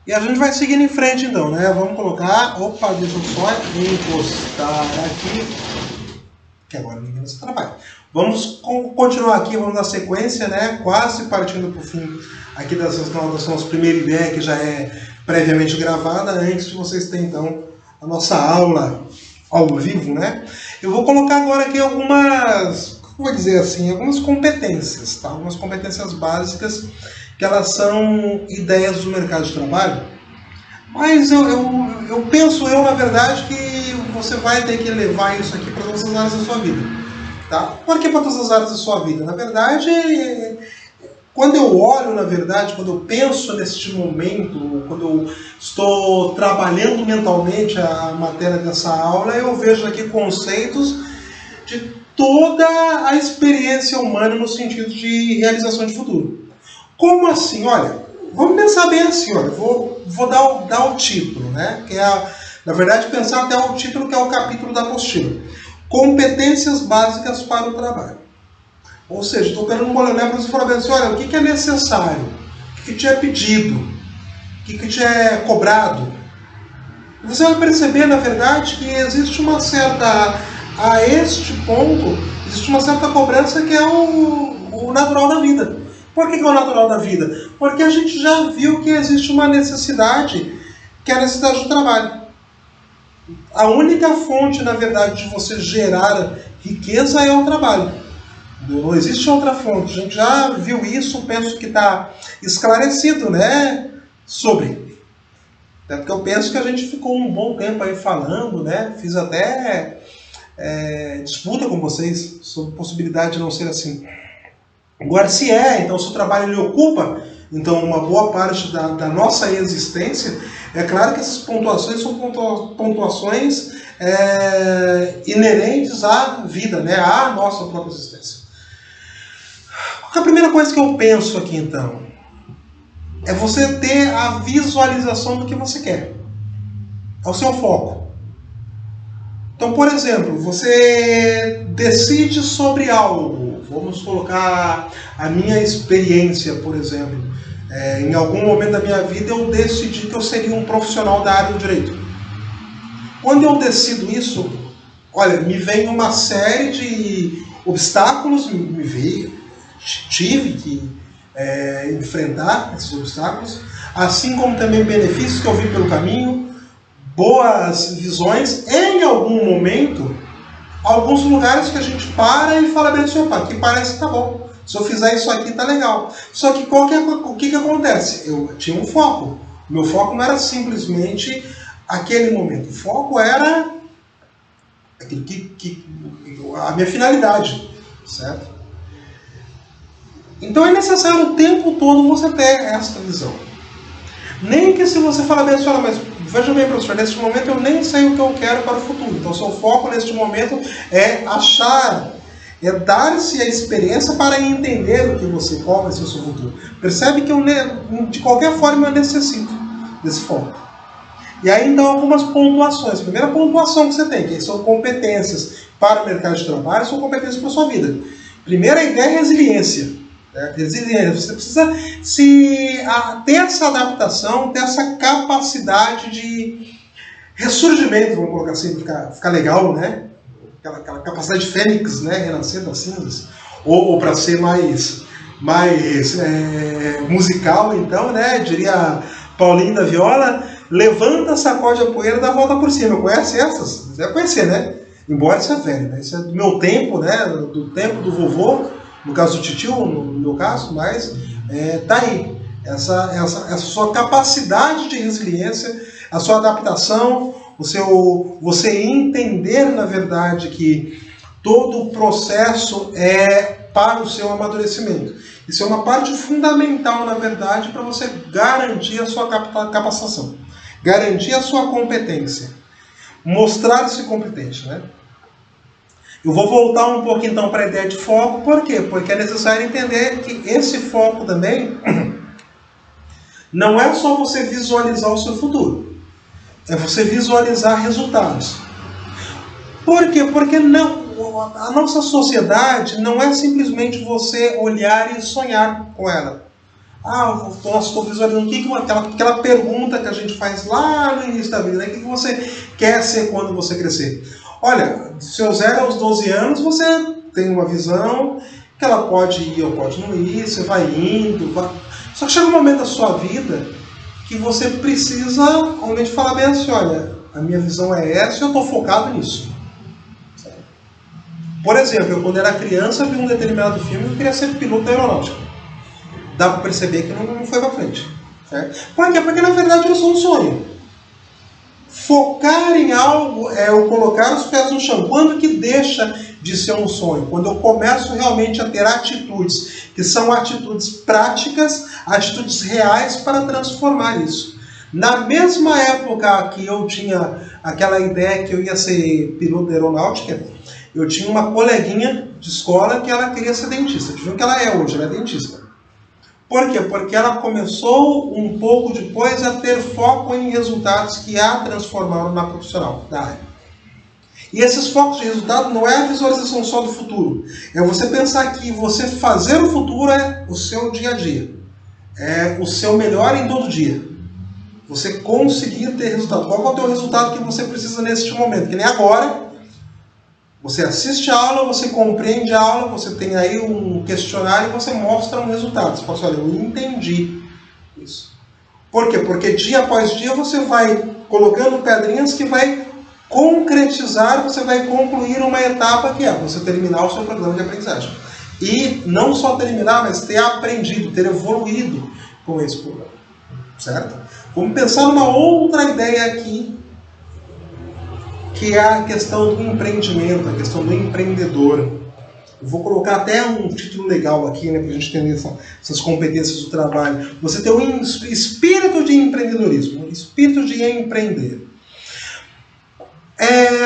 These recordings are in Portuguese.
E a gente vai seguindo em frente então, né? Vamos colocar. Opa, deixa eu só encostar aqui, que agora ninguém se atrapalha. Vamos continuar aqui, vamos dar sequência, né? Quase partindo para o fim aqui dessas nossa primeira ideia, que já é previamente gravada, antes de vocês terem então a nossa aula ao vivo, né? Eu vou colocar agora aqui algumas, como vou dizer assim, algumas competências, tá? Algumas competências básicas que elas são ideias do mercado de trabalho, mas eu penso, na verdade, que você vai ter que levar isso aqui para todas as áreas da sua vida. Tá? Por que para todas as áreas da sua vida? Na verdade, quando eu olho, na verdade, quando eu penso neste momento, quando eu estou trabalhando mentalmente a matéria dessa aula, eu vejo aqui conceitos de toda a experiência humana no sentido de realização de futuro. Como assim? Olha, vamos pensar bem assim, olha, vou dar o título, né? Que é, na verdade, pensar até o título, que é o capítulo da apostila. Competências básicas para o trabalho. Ou seja, estou querendo olhar para você e falar assim, olha, o que é necessário? O que te é pedido? O que te é cobrado? E você vai perceber, na verdade, que existe uma certa... A este ponto, existe uma certa cobrança que é o natural da vida. Por que é o natural da vida? Porque a gente já viu que existe uma necessidade, que é a necessidade do trabalho. A única fonte, na verdade, de você gerar riqueza é o trabalho. Não existe outra fonte. A gente já viu isso, penso que está esclarecido, né? Sobre. Até porque eu penso que a gente ficou um bom tempo aí falando, né? Fiz até disputa com vocês sobre a possibilidade de não ser assim. Agora, se então se o trabalho ele ocupa então uma boa parte da nossa existência, é claro que essas pontuações são pontuações inerentes à vida, né? À nossa própria existência. A primeira coisa que eu penso aqui, então, é você ter a visualização do que você quer. É o seu foco. Então, por exemplo, você decide sobre algo. Vamos colocar a minha experiência, por exemplo. Em algum momento da minha vida eu decidi que eu seria um profissional da área do direito. Quando eu decido isso, olha, me vem uma série de obstáculos, tive que enfrentar esses obstáculos, assim como também benefícios que eu vi pelo caminho, boas visões, em algum momento, alguns lugares que a gente para e fala bem assim, opa, aqui parece que tá bom. Se eu fizer isso aqui, tá legal. Só que o que acontece? Eu tinha um foco. Meu foco não era simplesmente aquele momento. O foco era aquilo a minha finalidade, certo? Então é necessário o tempo todo você ter essa visão. Nem que se você fala bem assim, mas veja bem, professor, neste momento eu nem sei o que eu quero para o futuro. Então, seu foco neste momento é achar, é dar-se a experiência para entender o que você qual vai ser o seu futuro. Percebe que de qualquer forma eu necessito desse foco. E aí, então, algumas pontuações. A primeira pontuação que você tem, que são competências para o mercado de trabalho, são competências para a sua vida. Primeira ideia é resiliência. Você precisa ter essa adaptação, ter essa capacidade de ressurgimento, vamos colocar assim, ficar legal, né? Aquela capacidade de fênix, né? Renascer das cinzas. Ou para ser mais musical, então, né? Diria Paulinho da Viola, levanta, sacode a poeira, dá a volta por cima. Conhece essas? Você deve conhecer, né? Embora isso é velho, né? Isso é do meu tempo, né? Do tempo do vovô. No caso do titio, no meu caso, mas tá aí. Essa sua capacidade de resiliência, a sua adaptação, você entender, na verdade, que todo o processo é para o seu amadurecimento. Isso é uma parte fundamental, na verdade, para você garantir a sua capacitação, garantir a sua competência, mostrar-se competente, né? Eu vou voltar um pouco então para a ideia de foco, por quê? Porque é necessário entender que esse foco também não é só você visualizar o seu futuro, é você visualizar resultados. Por quê? Porque a nossa sociedade não é simplesmente você olhar e sonhar com ela. Nossa, estou visualizando aquela pergunta que a gente faz lá no início da vida, né? O que você quer ser quando você crescer? Olha, dos seus 0 aos 12 anos, você tem uma visão que ela pode ir ou pode não ir, você vai indo, Só que chega um momento da sua vida que você precisa realmente falar bem assim, olha, a minha visão é essa e eu estou focado nisso. Por exemplo, eu quando era criança vi um determinado filme e eu queria ser piloto aeronáutico. Dá para perceber que não foi para frente. Certo? Por quê? Porque na verdade eu sou um sonho. Focar em algo é eu colocar os pés no chão. Quando que deixa de ser um sonho? Quando eu começo realmente a ter atitudes, que são atitudes práticas, atitudes reais para transformar isso. Na mesma época que eu tinha aquela ideia que eu ia ser piloto de aeronáutica, eu tinha uma coleguinha de escola que ela queria ser dentista. Você viu que ela é hoje, ela é dentista. Por quê? Porque ela começou um pouco depois a ter foco em resultados que a transformaram na profissional da área. E esses focos de resultado não é a visualização só do futuro. É você pensar que você fazer o futuro é o seu dia a dia. É o seu melhor em todo dia. Você conseguir ter resultado. Qual é o teu resultado que você precisa neste momento? Que nem agora. Você assiste a aula, você compreende a aula, você tem aí um questionário e você mostra um resultado. Você fala assim, olha, eu entendi isso. Por quê? Porque dia após dia você vai colocando pedrinhas que vai concretizar, você vai concluir uma etapa que é você terminar o seu programa de aprendizagem. E não só terminar, mas ter aprendido, ter evoluído com esse programa. Certo? Vamos pensar numa outra ideia aqui, que é a questão do empreendimento, a questão do empreendedor. Eu vou colocar até um título legal aqui, né, para a gente entender essas competências do trabalho. Você tem um espírito de empreendedorismo, um espírito de empreender.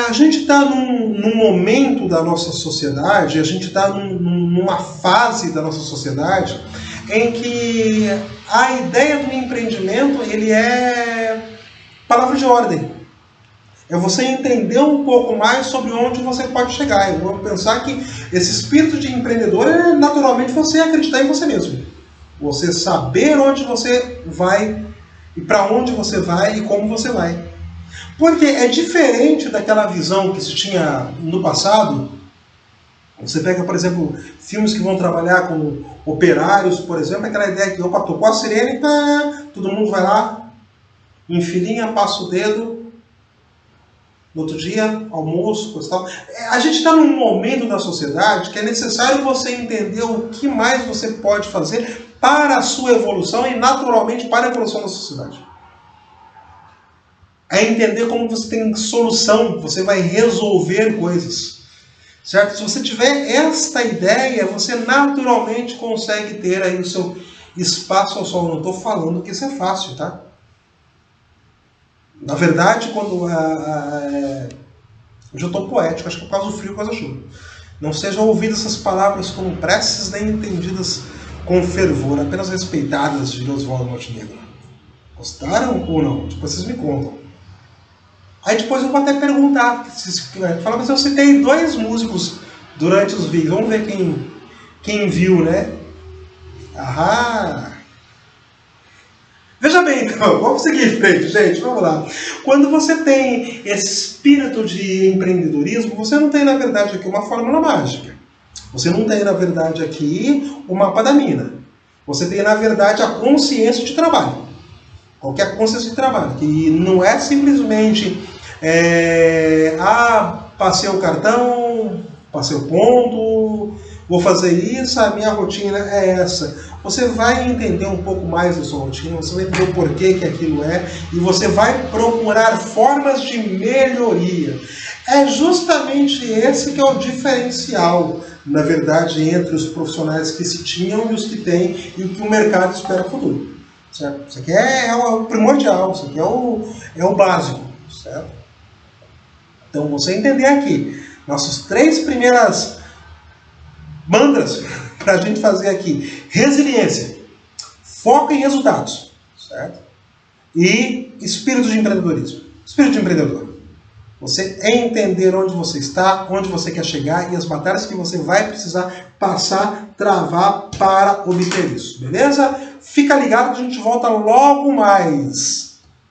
A gente está num momento da nossa sociedade, a gente está numa fase da nossa sociedade em que a ideia do empreendimento ele é palavra de ordem. É você entender um pouco mais sobre onde você pode chegar. Eu vou pensar que esse espírito de empreendedor é naturalmente você acreditar em você mesmo. Você saber onde você vai e para onde você vai e como você vai. Porque é diferente daquela visão que se tinha no passado. Você pega, por exemplo, filmes que vão trabalhar com operários, por exemplo, aquela ideia que, opa, tocou a sirene, todo mundo vai lá, em filinha, passa o dedo, no outro dia, almoço, coisa e tal. A gente está num momento da sociedade que é necessário você entender o que mais você pode fazer para a sua evolução e, naturalmente, para a evolução da sociedade. É entender como você tem solução, você vai resolver coisas. Certo? Se você tiver esta ideia, você naturalmente consegue ter aí o seu espaço ao sol. Não estou falando que isso é fácil, tá? Na verdade, quando hoje eu estou poético, acho que é por causa do frio, por causa da chuva. Não sejam ouvidas essas palavras como preces, nem entendidas com fervor, apenas respeitadas de Oswaldo Montenegro. Gostaram ou não? Depois vocês me contam. Aí depois eu vou até perguntar, fala, mas eu citei 2 músicos durante os vídeos, vamos ver quem viu, né? Ahá! Veja bem, então, vamos seguir em frente, gente, vamos lá. Quando você tem esse espírito de empreendedorismo, você não tem, na verdade, aqui uma fórmula mágica. Você não tem, na verdade, aqui o mapa da mina. Você tem, na verdade, a consciência de trabalho. Qualquer consciência de trabalho, que não é simplesmente passei o cartão, passei o ponto, vou fazer isso, a minha rotina é essa. Você vai entender um pouco mais da sua rotina, você vai entender o porquê que aquilo é, e você vai procurar formas de melhoria. É justamente esse que é o diferencial, na verdade, entre os profissionais que se tinham e os que têm, e o que o mercado espera no futuro. Certo? Isso aqui é o primordial, isso aqui é o básico. Certo? Então, você entender aqui, nossas 3 primeiras mantras para a gente fazer aqui: resiliência, foco em resultados, certo? E espírito de empreendedorismo. Espírito de empreendedor. Você entender onde você está, onde você quer chegar e as batalhas que você vai precisar passar, travar para obter isso. Beleza? fica ligado que a gente volta logo mais.